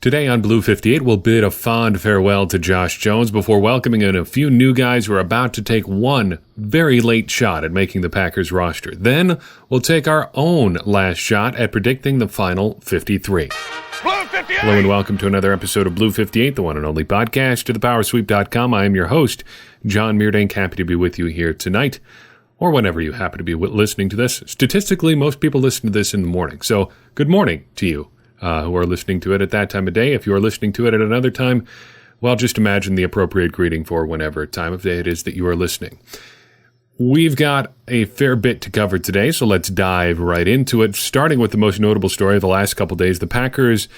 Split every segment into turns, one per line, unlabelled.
Today on Blue 58, we'll bid a fond farewell to Josh Jones before welcoming in a few new guys who are about to take one very late shot at making the Packers roster. Then we'll take our own last shot at predicting the final 53.
Blue 58!
Hello and welcome to another episode of Blue 58, the one and only podcast to thepowersweep.com. I am your host, Jon Meerdink. Happy to be with you here tonight, or whenever you happen to be listening to this. Statistically, most people listen to this in the morning, so good morning to you. Who are listening to it at that time of day. If you are listening to it at another time, well, just imagine the appropriate greeting for whenever time of day it is that you are listening. We've got a fair bit to cover today, so let's dive right into it, starting with the most notable story of the last couple days. The Packers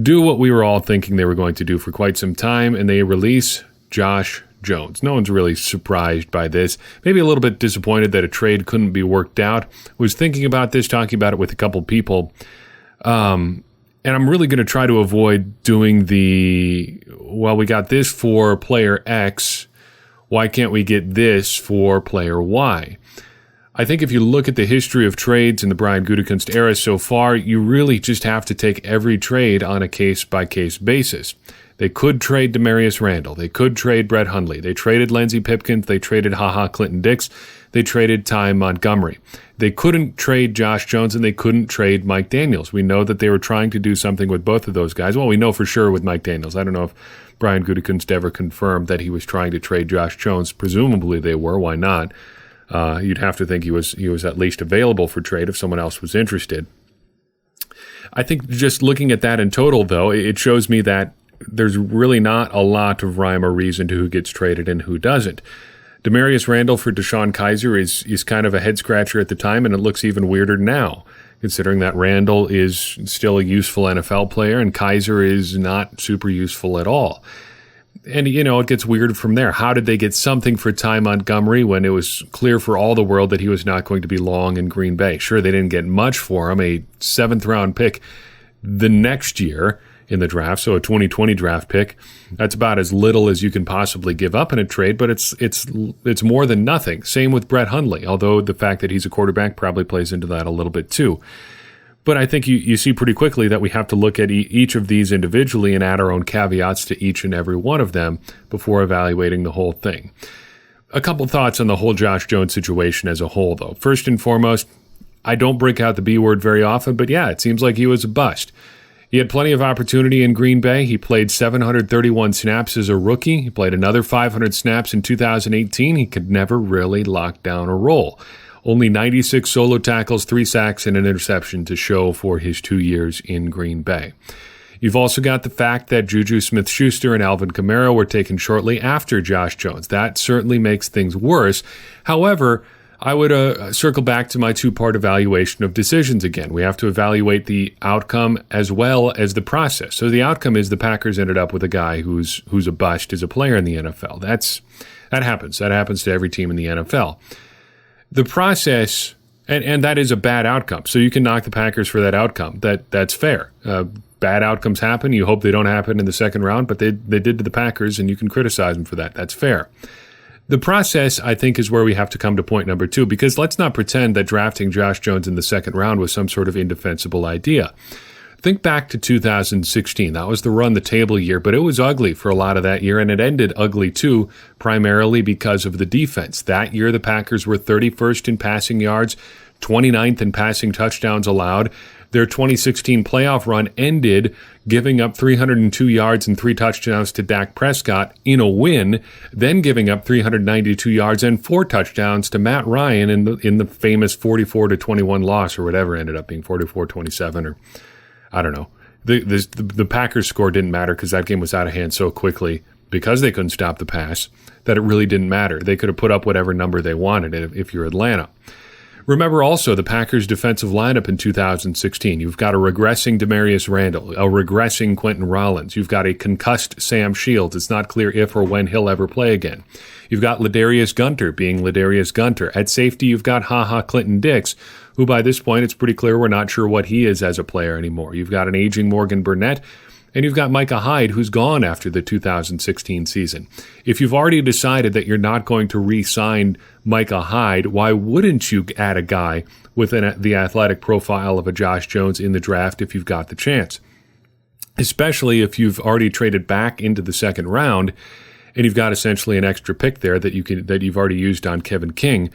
do what we were all thinking they were going to do for quite some time, and they release Josh Jones. No one's really surprised by this. Maybe a little bit disappointed that a trade couldn't be worked out. Was thinking about this, talking about it with a couple people. And I'm really going to try to avoid doing we got this for player X. Why can't we get this for player Y? I think if you look at the history of trades in the Brian Gutekunst era so far, you really just have to take every trade on a case-by-case basis. They could trade Demarius Randall. They could trade Brett Hundley. They traded Lindsey Pipkins. They traded Clinton Dix. They traded Ty Montgomery. They couldn't trade Josh Jones, and they couldn't trade Mike Daniels. We know that they were trying to do something with both of those guys. Well, we know for sure with Mike Daniels. I don't know if Brian Gutekunst ever confirmed that he was trying to trade Josh Jones. Presumably they were. Why not? You'd have to think he was at least available for trade if someone else was interested. I think just looking at that in total, though, it shows me that there's really not a lot of rhyme or reason to who gets traded and who doesn't. Demarius Randall for DeShone Kizer is kind of a head-scratcher at the time, and it looks even weirder now, considering that Randall is still a useful NFL player and Kizer is not super useful at all. And, it gets weird from there. How did they get something for Ty Montgomery when it was clear for all the world that he was not going to be long in Green Bay? Sure, they didn't get much for him, a 7th-round pick the next year in the draft, so a 2020 draft pick. That's about as little as you can possibly give up in a trade, but it's more than nothing. Same with Brett Hundley, although the fact that he's a quarterback probably plays into that a little bit too. But I think you see pretty quickly that we have to look at each of these individually and add our own caveats to each and every one of them before evaluating the whole thing. A couple thoughts on the whole Josh Jones situation as a whole, though. First and foremost, I don't break out the B word very often, but yeah, it seems like he was a bust. He had plenty of opportunity in Green Bay. He played 731 snaps as a rookie. He played another 500 snaps in 2018. He could never really lock down a role. Only 96 solo tackles, 3 sacks, and an interception to show for his 2 years in Green Bay. You've also got the fact that Juju Smith-Schuster and Alvin Kamara were taken shortly after Josh Jones. That certainly makes things worse. However, I would circle back to my two-part evaluation of decisions again. We have to evaluate the outcome as well as the process. So the outcome is the Packers ended up with a guy who's a bust as a player in the NFL. That happens. That happens to every team in the NFL. The process, and that is a bad outcome. So you can knock the Packers for that outcome. That's fair. Bad outcomes happen. You hope they don't happen in the second round, but they did to the Packers, and you can criticize them for that. That's fair. The process, I think, is where we have to come to point number 2, because let's not pretend that drafting Josh Jones in the second round was some sort of indefensible idea. Think back to 2016. That was the run-the-table year, but it was ugly for a lot of that year, and it ended ugly too, primarily because of the defense. That year, the Packers were 31st in passing yards, 29th in passing touchdowns allowed. Their 2016 playoff run ended giving up 302 yards and 3 touchdowns to Dak Prescott in a win, then giving up 392 yards and 4 touchdowns to Matt Ryan in the famous 44-21 loss, or whatever ended up being 44-27, or I don't know. The Packers score didn't matter because that game was out of hand so quickly because they couldn't stop the pass that it really didn't matter. They could have put up whatever number they wanted if you're Atlanta. Remember also the Packers' defensive lineup in 2016. You've got a regressing Demarius Randall, a regressing Quentin Rollins. You've got a concussed Sam Shields. It's not clear if or when he'll ever play again. You've got Ladarius Gunter being Ladarius Gunter. At safety, you've got Clinton Dix, who by this point it's pretty clear we're not sure what he is as a player anymore. You've got an aging Morgan Burnett. And you've got Micah Hyde, who's gone after the 2016 season. If you've already decided that you're not going to re-sign Micah Hyde, why wouldn't you add a guy with the athletic profile of a Josh Jones in the draft if you've got the chance? especially if you've already traded back into the second round and you've got essentially an extra pick there that you've already used on Kevin King.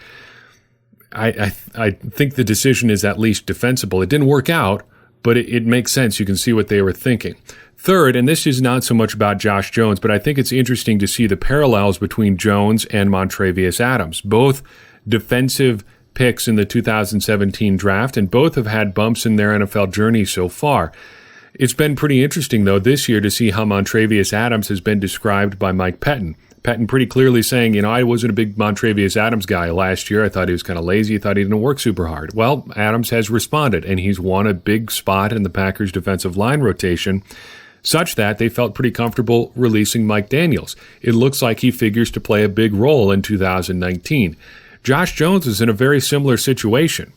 I think the decision is at least defensible. It didn't work out, but it makes sense. You can see what they were thinking. Third, and this is not so much about Josh Jones, but I think it's interesting to see the parallels between Jones and Montravius Adams, both defensive picks in the 2017 draft, and both have had bumps in their NFL journey so far. It's been pretty interesting, though, this year to see how Montravius Adams has been described by Mike Pettin. Pettin pretty clearly saying, I wasn't a big Montravius Adams guy last year. I thought he was kind of lazy. I thought he didn't work super hard. Well, Adams has responded, and he's won a big spot in the Packers' defensive line rotation, such that they felt pretty comfortable releasing Mike Daniels. It looks like he figures to play a big role in 2019. Josh Jones is in a very similar situation.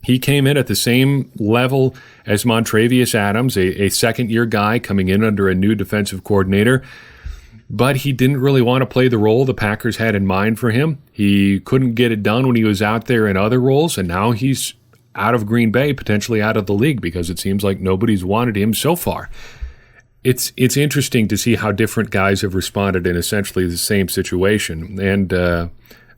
He came in at the same level as Montravius Adams, a second-year guy coming in under a new defensive coordinator, but he didn't really want to play the role the Packers had in mind for him. He couldn't get it done when he was out there in other roles, and now he's out of Green Bay, potentially out of the league, because it seems like nobody's wanted him so far. It's interesting to see how different guys have responded in essentially the same situation. And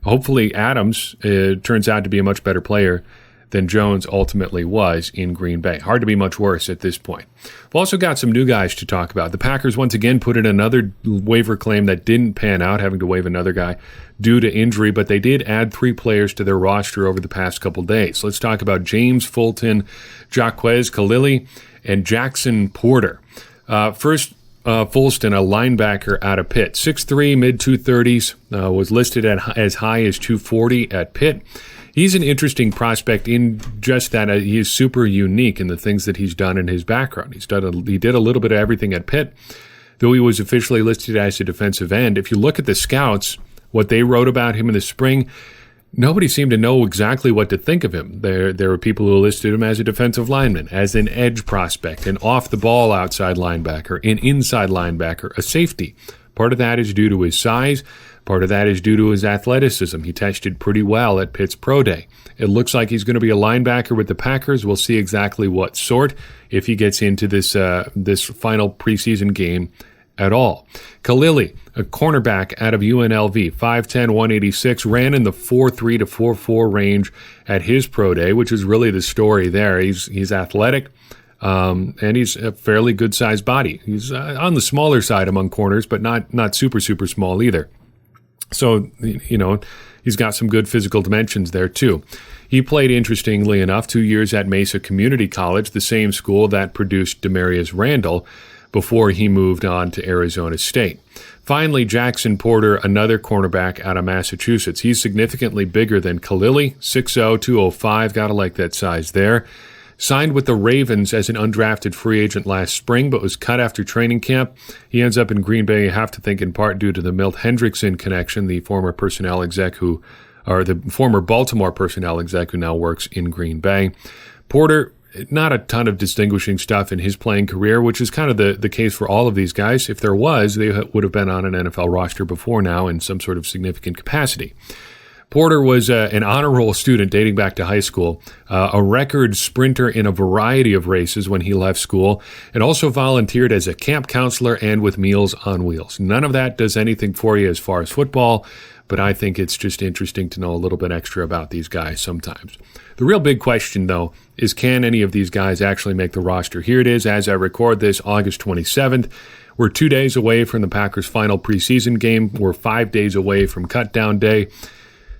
hopefully Adams turns out to be a much better player than Jones ultimately was in Green Bay. Hard to be much worse at this point. We've also got some new guys to talk about. The Packers once again put in another waiver claim that didn't pan out, having to waive another guy due to injury, but they did add 3 players to their roster over the past couple days. Let's talk about James Fulton, Jaquez Khalili, and Jackson Porter. First, Fulton, a linebacker out of Pitt, 6'3", mid-230s, was listed at as high as 240 at Pitt. He's an interesting prospect in just that he is super unique in the things that he's done in his background. He did a little bit of everything at Pitt, though he was officially listed as a defensive end. If you look at the scouts, what they wrote about him in the spring, nobody seemed to know exactly what to think of him. There were people who listed him as a defensive lineman, as an edge prospect, an off-the-ball outside linebacker, an inside linebacker, a safety. Part of that is due to his size. Part of that is due to his athleticism. He tested pretty well at Pitt's Pro Day. It looks like he's going to be a linebacker with the Packers. We'll see exactly what sort if he gets into this final preseason game at all. Khalili, a cornerback out of UNLV, 5'10", 186, ran in the 4.3 to 4.4 range at his Pro Day, which is really the story there. He's athletic, and he's a fairly good-sized body. He's on the smaller side among corners, but not super, super small either. So, he's got some good physical dimensions there, too. He played, interestingly enough, 2 years at Mesa Community College, the same school that produced Demarius Randall, before he moved on to Arizona State. Finally, Jackson Porter, another cornerback out of Massachusetts. He's significantly bigger than Khalili, 6'0", 205, gotta like that size there. Signed with the Ravens as an undrafted free agent last spring, but was cut after training camp. He ends up in Green Bay, you have to think in part due to the Milt Hendrickson connection, the former former Baltimore personnel exec who now works in Green Bay. Porter, not a ton of distinguishing stuff in his playing career, which is kind of the case for all of these guys. If there was, they would have been on an NFL roster before now in some sort of significant capacity. Porter was an honor roll student dating back to high school, a record sprinter in a variety of races when he left school, and also volunteered as a camp counselor and with Meals on Wheels. None of that does anything for you as far as football, but I think it's just interesting to know a little bit extra about these guys sometimes. The real big question, though, is can any of these guys actually make the roster? Here it is as I record this, August 27th. We're 2 days away from the Packers' final preseason game. We're 5 days away from cutdown day.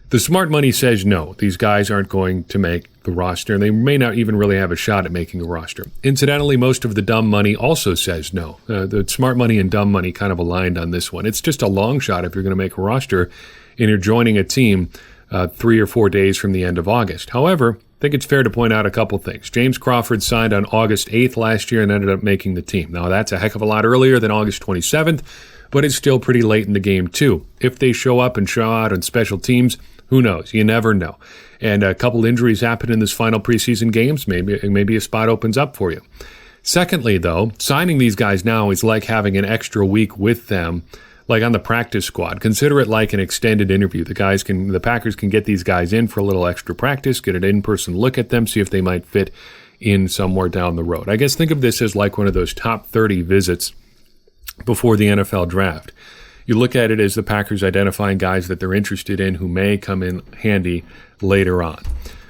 The smart money says no, these guys aren't going to make the roster, and they may not even really have a shot at making a roster. Incidentally, most of the dumb money also says no. The smart money and dumb money kind of aligned on this one. It's just a long shot if you're going to make a roster and you're joining a team 3 or 4 days from the end of August. However, I think it's fair to point out a couple things. James Crawford signed on August 8th last year and ended up making the team. Now, that's a heck of a lot earlier than August 27th, but it's still pretty late in the game, too. If they show up and show out on special teams, who knows? You never know. And a couple injuries happen in this final preseason games. Maybe a spot opens up for you. Secondly, though, signing these guys now is like having an extra week with them, like on the practice squad. Consider it like an extended interview. The Packers can get these guys in for a little extra practice, get an in-person look at them, see if they might fit in somewhere down the road. I guess think of this as like one of those top 30 visits before the NFL draft. You look at it as the Packers identifying guys that they're interested in who may come in handy later on.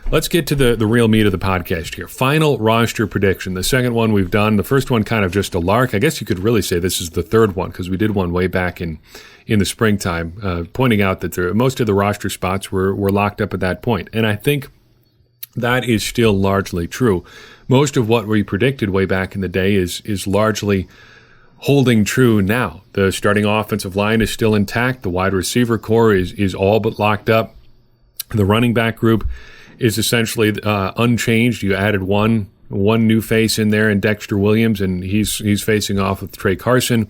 Let's get to the real meat of the podcast here. Final roster prediction. The second one we've done. The first one kind of just a lark. I guess you could really say this is the third one because we did one way back in the springtime, pointing out that most of the roster spots were locked up at that point. And I think that is still largely true. Most of what we predicted way back in the day is largely holding true now. The starting offensive line is still intact. The wide receiver core is all but locked up. The running back group is essentially unchanged. You added one new face in there in Dexter Williams, and he's facing off with Trey Carson.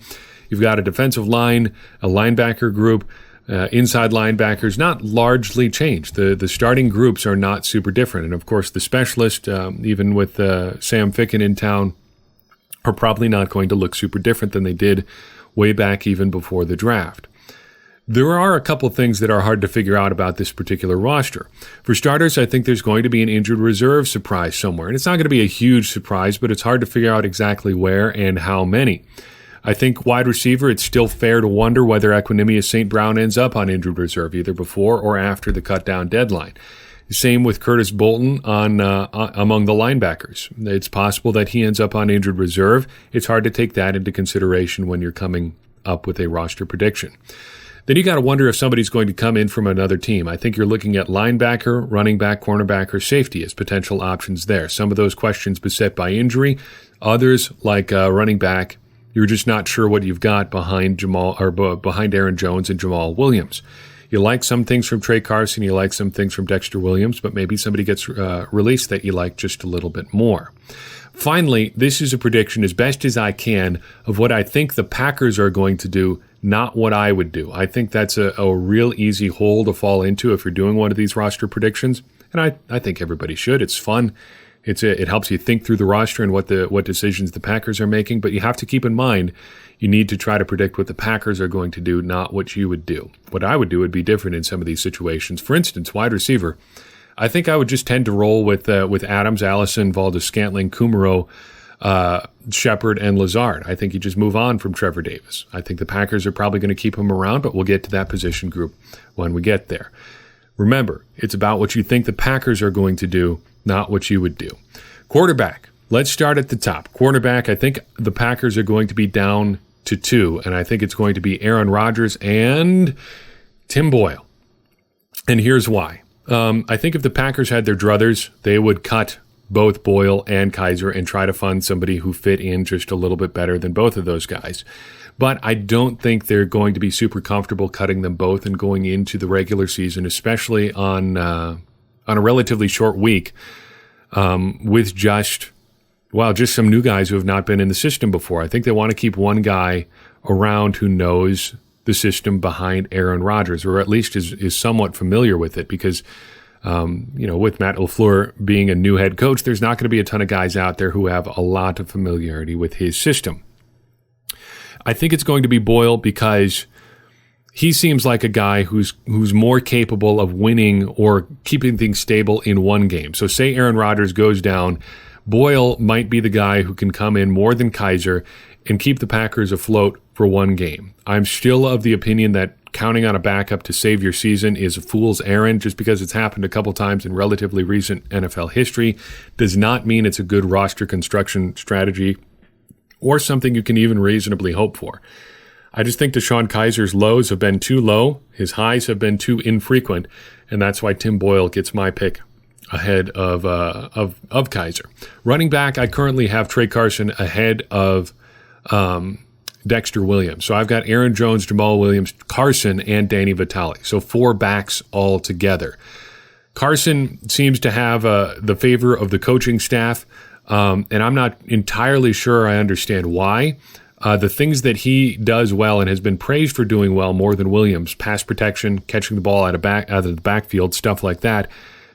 You've got a defensive line, a linebacker group, inside linebackers, not largely changed. The starting groups are not super different. And, of course, the specialist, even with Sam Ficken in town, are probably not going to look super different than they did way back even before the draft. There are a couple things that are hard to figure out about this particular roster. For starters, I think there's going to be an injured reserve surprise somewhere. And it's not going to be a huge surprise, but it's hard to figure out exactly where and how many. I think wide receiver, it's still fair to wonder whether Equanimeous St. Brown ends up on injured reserve either before or after the cut-down deadline. Same with Curtis Bolton among the linebackers. It's possible that he ends up on injured reserve. It's hard to take that into consideration when you're coming up with a roster prediction. Then you got to wonder if somebody's going to come in from another team. I think you're looking at linebacker, running back, cornerback, or safety as potential options there. Some of those questions beset by injury. Others, like running back, you're just not sure what you've got behind Aaron Jones and Jamal Williams. You like some things from Trey Carson, you like some things from Dexter Williams, but maybe somebody gets released that you like just a little bit more. Finally, this is a prediction as best as I can of what I think the Packers are going to do, not what I would do. I think that's a real easy hole to fall into if you're doing one of these roster predictions, and I think everybody should. It's fun. It helps you think through the roster and what decisions the Packers are making, but you have to keep in mind you need to try to predict what the Packers are going to do, not what you would do. What I would do would be different in some of these situations. For instance, wide receiver, I think I would just tend to roll with Adams, Allison, Valdez-Scantling, Kumaro, Shepard, and Lazard. I think you just move on from Trevor Davis. I think the Packers are probably going to keep him around, but we'll get to that position group when we get there. Remember, it's about what you think the Packers are going to do, not what you would do. Quarterback, let's start at the top. Quarterback, I think the Packers are going to be down to 2, and I think it's going to be Aaron Rodgers and Tim Boyle. And here's why. I think if the Packers had their druthers, they would cut both Boyle and Kaiser and try to find somebody who fit in just a little bit better than both of those guys. But I don't think they're going to be super comfortable cutting them both and going into the regular season, especially on a relatively short week with just some new guys who have not been in the system before. I think they want to keep one guy around who knows the system behind Aaron Rodgers, or at least is somewhat familiar with it, because with Matt LaFleur being a new head coach, there's not going to be a ton of guys out there who have a lot of familiarity with his system. I think it's going to be Boyle because he seems like a guy who's more capable of winning or keeping things stable in one game. So say Aaron Rodgers goes down, Boyle might be the guy who can come in more than Kaiser and keep the Packers afloat for one game. I'm still of the opinion that counting on a backup to save your season is a fool's errand. Just because it's happened a couple times in relatively recent NFL history does not mean it's a good roster construction strategy or something you can even reasonably hope for. I just think DeShone Kaiser's lows have been too low, his highs have been too infrequent, and that's why Tim Boyle gets my pick ahead of Kaiser. Running back, I currently have Trey Carson ahead of Dexter Williams. So I've got Aaron Jones, Jamal Williams, Carson, and Danny Vitale. So 4 backs all together. Carson seems to have the favor of the coaching staff, and I'm not entirely sure I understand why. The things that he does well and has been praised for doing well more than Williams, pass protection, catching the ball out of the backfield, stuff like that,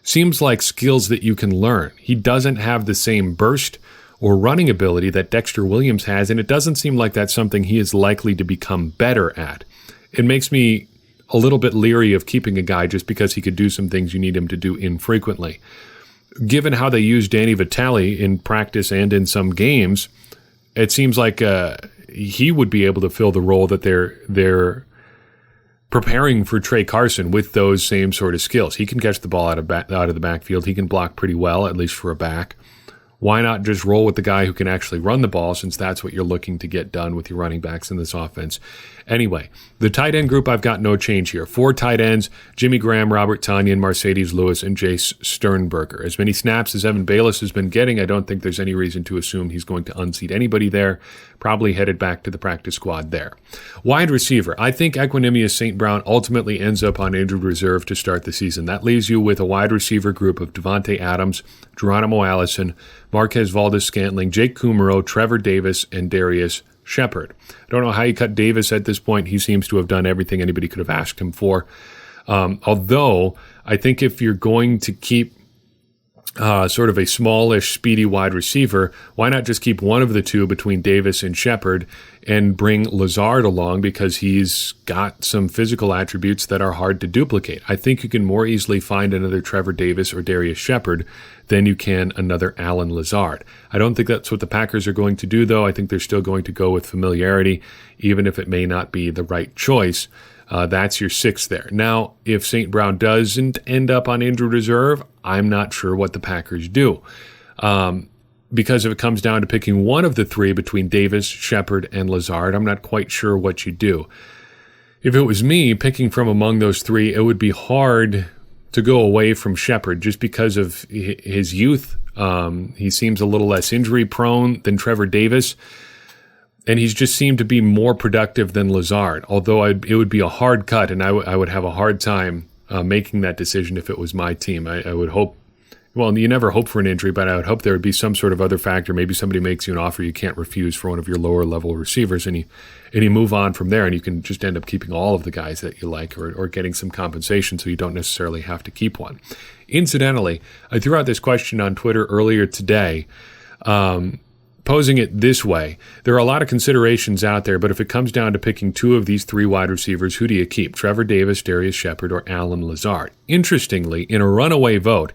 seems like skills that you can learn. He doesn't have the same burst or running ability that Dexter Williams has, and it doesn't seem like that's something he is likely to become better at. It makes me a little bit leery of keeping a guy just because he could do some things you need him to do infrequently. given how they use Danny Vitale in practice and in some games, it seems like he would be able to fill the role that they're preparing for Trey Carson with those same sort of skills. He can catch the ball out of the backfield. He can block pretty well, at least for a back. Why not just roll with the guy who can actually run the ball, since that's what you're looking to get done with your running backs in this offense? Anyway, the tight end group, I've got no change here. 4 tight ends: Jimmy Graham, Robert Tonyan, Mercedes Lewis, and Jace Sternberger. As many snaps as Evan Bayless has been getting, I don't think there's any reason to assume he's going to unseat anybody there. Probably headed back to the practice squad there. Wide receiver, I think Equanimeous St. Brown ultimately ends up on injured reserve to start the season. That leaves you with a wide receiver group of Devontae Adams, Geronimo Allison, Marquez Valdes-Scantling, Jake Kumaro, Trevor Davis, and Darius Shepard. I don't know how you cut Davis at this point. He seems to have done everything anybody could have asked him for. Although, I think if you're going to keep sort of a smallish, speedy wide receiver, why not just keep one of the two between Davis and Shepard and bring Lazard along, because he's got some physical attributes that are hard to duplicate. I think you can more easily find another Trevor Davis or Darius Shepard than you can another Allen Lazard. I don't think that's what the Packers are going to do, though. I think they're still going to go with familiarity, even if it may not be the right choice. That's your 6 there. Now, if St. Brown doesn't end up on injured reserve, I'm not sure what the Packers do. Because if it comes down to picking one of the 3 between Davis, Shepard, and Lazard, I'm not quite sure what you do. If it was me picking from among those 3, it would be hard to go away from Shepard just because of his youth. He seems a little less injury prone than Trevor Davis, and he's just seemed to be more productive than Lazard, although it would be a hard cut, and I would have a hard time making that decision if it was my team. I would hope, well, you never hope for an injury, but I would hope there would be some sort of other factor. Maybe somebody makes you an offer you can't refuse for one of your lower level receivers, and you move on from there, and you can just end up keeping all of the guys that you like, or getting some compensation so you don't necessarily have to keep one. Incidentally, I threw out this question on Twitter earlier today, posing it this way: there are a lot of considerations out there, but if it comes down to picking 2 of these 3 wide receivers, who do you keep? Trevor Davis, Darius Shepard, or Allen Lazard? Interestingly, in a runaway vote,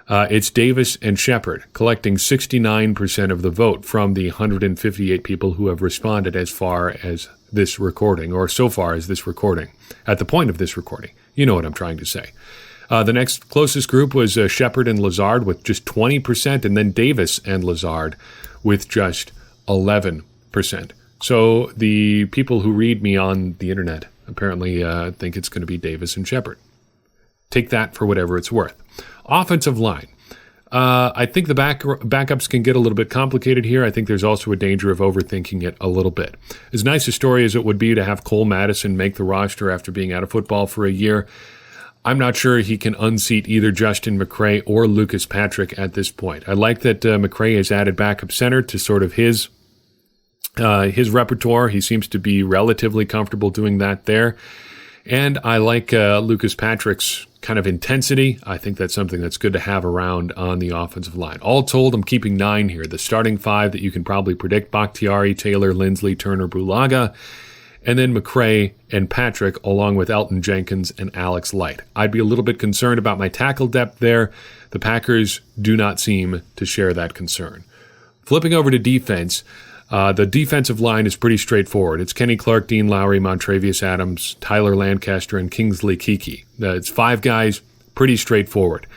it's Davis and Shepard, collecting 69% of the vote from the 158 people who have responded as far as this recording, or so far as this recording, at the point of this recording. You know what I'm trying to say. The next closest group was Shepard and Lazard with just 20%, and then Davis and Lazard with just 11%. So the people who read me on the internet apparently think it's going to be Davis and Shepard. Take that for whatever it's worth. Offensive line. I think the backups can get a little bit complicated here. I think there's also a danger of overthinking it a little bit. As nice a story as it would be to have Cole Madison make the roster after being out of football for a year, I'm not sure he can unseat either Justin McCray or Lucas Patrick at this point. I like that McCray has added backup center to sort of his repertoire. He seems to be relatively comfortable doing that there. And I like Lucas Patrick's kind of intensity. I think that's something that's good to have around on the offensive line. All told, I'm keeping 9 here. The starting 5 that you can probably predict: Bakhtiari, Taylor, Lindsley, Turner, Bulaga, and then McCray and Patrick, along with Elton Jenkins and Alex Light. I'd be a little bit concerned about my tackle depth there. The Packers do not seem to share that concern. Flipping over to defense, the defensive line is pretty straightforward. It's Kenny Clark, Dean Lowry, Montravius Adams, Tyler Lancaster, and Kingsley Keke. It's 5 guys, pretty straightforward.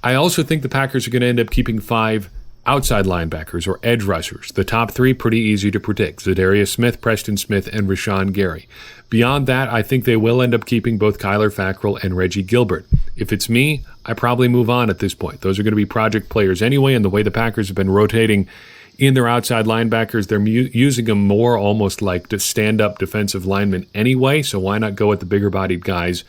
I also think the Packers are going to end up keeping 5 outside linebackers or edge rushers. The top 3 pretty easy to predict: Zadarius Smith, Preston Smith, and Rashawn Gary. Beyond that, I think they will end up keeping both Kyler Fackrell and Reggie Gilbert. If it's me, I probably move on at this point. Those are going to be project players anyway, and the way the Packers have been rotating in their outside linebackers, they're using them more almost like to stand-up defensive linemen anyway, so why not go with the bigger-bodied guys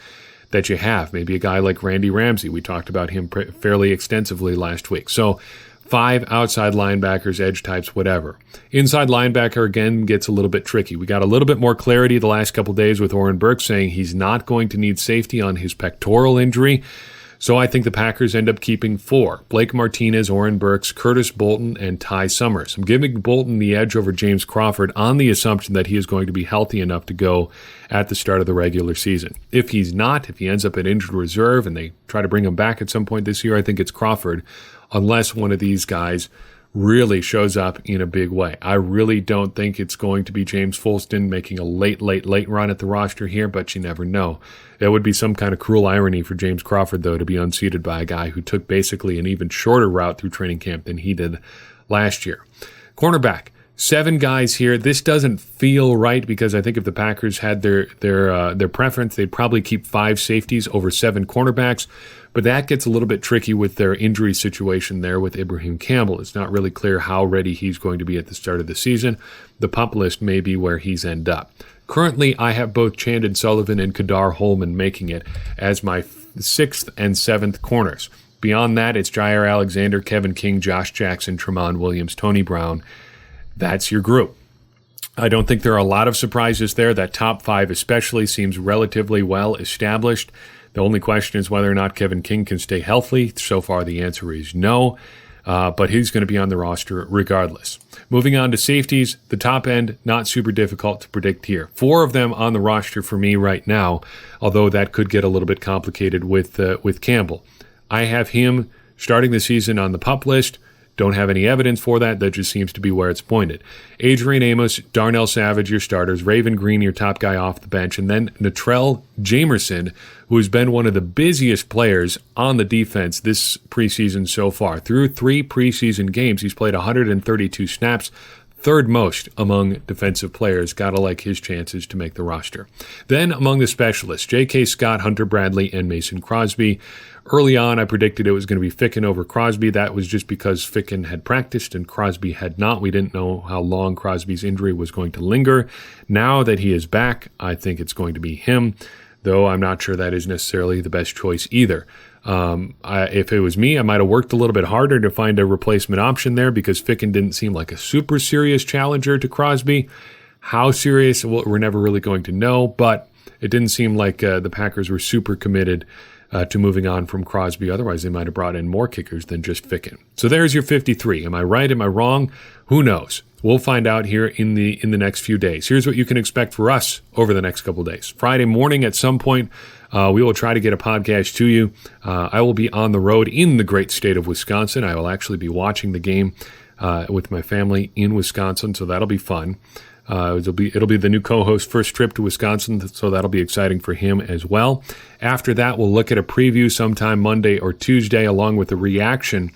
that you have? Maybe a guy like Randy Ramsey. We talked about him fairly extensively last week. So 5 outside linebackers, edge types, whatever. Inside linebacker, again, gets a little bit tricky. We got a little bit more clarity the last couple days with Oren Burks saying he's not going to need safety on his pectoral injury. So I think the Packers end up keeping 4. Blake Martinez, Oren Burks, Curtis Bolton, and Ty Summers. I'm giving Bolton the edge over James Crawford on the assumption that he is going to be healthy enough to go at the start of the regular season. If he's not, if he ends up at injured reserve and they try to bring him back at some point this year, I think it's Crawford. unless one of these guys really shows up in a big way. I really don't think it's going to be James Folston making a late run at the roster here, but you never know. It would be some kind of cruel irony for James Crawford, though, to be unseated by a guy who took basically an even shorter route through training camp than he did last year. Cornerback. 7 guys here. This doesn't feel right because I think if the Packers had their preference, they'd probably keep 5 safeties over 7 cornerbacks. But that gets a little bit tricky with their injury situation there with Ibrahim Campbell. It's not really clear how ready he's going to be at the start of the season. The PUP list may be where he's end up. Currently, I have both Chandon Sullivan and Kadar Holman making it as my 6th and 7th corners. Beyond that, it's Jair Alexander, Kevin King, Josh Jackson, Tramon Williams, Tony Brown. That's your group. I don't think there are a lot of surprises there. That top 5 especially seems relatively well established. The only question is whether or not Kevin King can stay healthy. So far, the answer is no, but he's going to be on the roster regardless. Moving on to safeties, the top end, not super difficult to predict here. 4 of them on the roster for me right now, although that could get a little bit complicated with Campbell. I have him starting the season on the PUP list. Don't have any evidence for that. That just seems to be where it's pointed. Adrian Amos, Darnell Savage, your starters. Raven Green, your top guy off the bench. And then Natrell Jamerson, who has been one of the busiest players on the defense this preseason so far. Through 3 preseason games, he's played 132 snaps, 3rd most among defensive players. Gotta like his chances to make the roster. Then among the specialists, J.K. Scott, Hunter Bradley, and Mason Crosby. Early on, I predicted it was going to be Ficken over Crosby. That was just because Ficken had practiced and Crosby had not. We didn't know how long Crosby's injury was going to linger. Now that he is back, I think it's going to be him, though I'm not sure that is necessarily the best choice either. If it was me, I might have worked a little bit harder to find a replacement option there because Ficken didn't seem like a super serious challenger to Crosby. How serious, we're never really going to know, but it didn't seem like the Packers were super committed to moving on from Crosby. Otherwise, they might have brought in more kickers than just Ficken. So there's your 53. Am I right? Am I wrong? Who knows? We'll find out here in the next few days. Here's what you can expect for us over the next couple days. Friday morning at some point, we will try to get a podcast to you. I will be on the road in the great state of Wisconsin. I will actually be watching the game with my family in Wisconsin, so that'll be fun. It'll be the new co-host's first trip to Wisconsin, so that'll be exciting for him as well. After that, we'll look at a preview sometime Monday or Tuesday, along with a reaction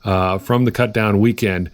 from the cut-down weekend.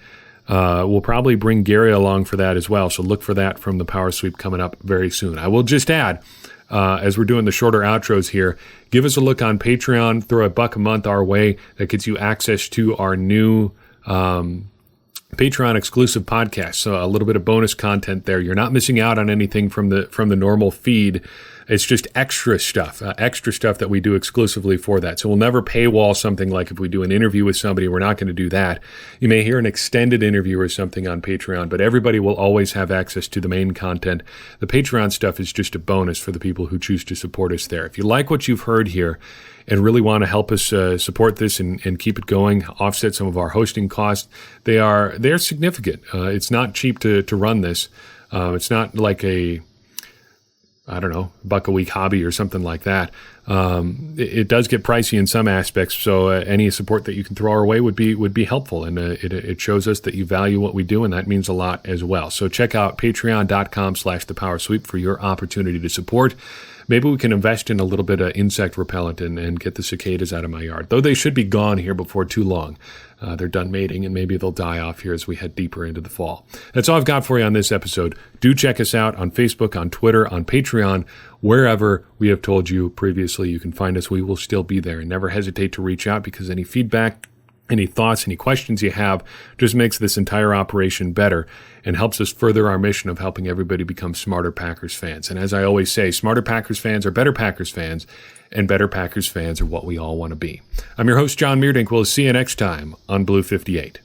We'll probably bring Gary along for that as well, so look for that from the Power Sweep coming up very soon. I will just add, as we're doing the shorter outros here, give us a look on Patreon, throw $1 a month our way. That gets you access to our new Patreon exclusive podcast, so a little bit of bonus content there. You're not missing out on anything from the normal feed. It's just extra stuff that we do exclusively for that. So we'll never paywall something like if we do an interview with somebody, we're not going to do that. You may hear an extended interview or something on Patreon, but everybody will always have access to the main content. The Patreon stuff is just a bonus for the people who choose to support us there. If you like what you've heard here and really want to help us support this and keep it going, offset some of our hosting costs, they're significant. It's not cheap to run this. It's not like $1 a week hobby or something like that. It does get pricey in some aspects, so any support that you can throw our way would be helpful, and it shows us that you value what we do, and that means a lot as well. So check out patreon.com/thepowersweep for your opportunity to support. Maybe we can invest in a little bit of insect repellent and get the cicadas out of my yard, though they should be gone here before too long. They're done mating, and maybe they'll die off here as we head deeper into the fall. That's all I've got for you on this episode. Do check us out on Facebook, on Twitter, on Patreon, wherever we have told you previously you can find us. We will still be there. And never hesitate to reach out, because any feedback, any thoughts, any questions you have just makes this entire operation better and helps us further our mission of helping everybody become smarter Packers fans. And as I always say, smarter Packers fans are better Packers fans, and better Packers fans are what we all want to be. I'm your host, Jon Meerdink. We'll see you next time on Blue 58.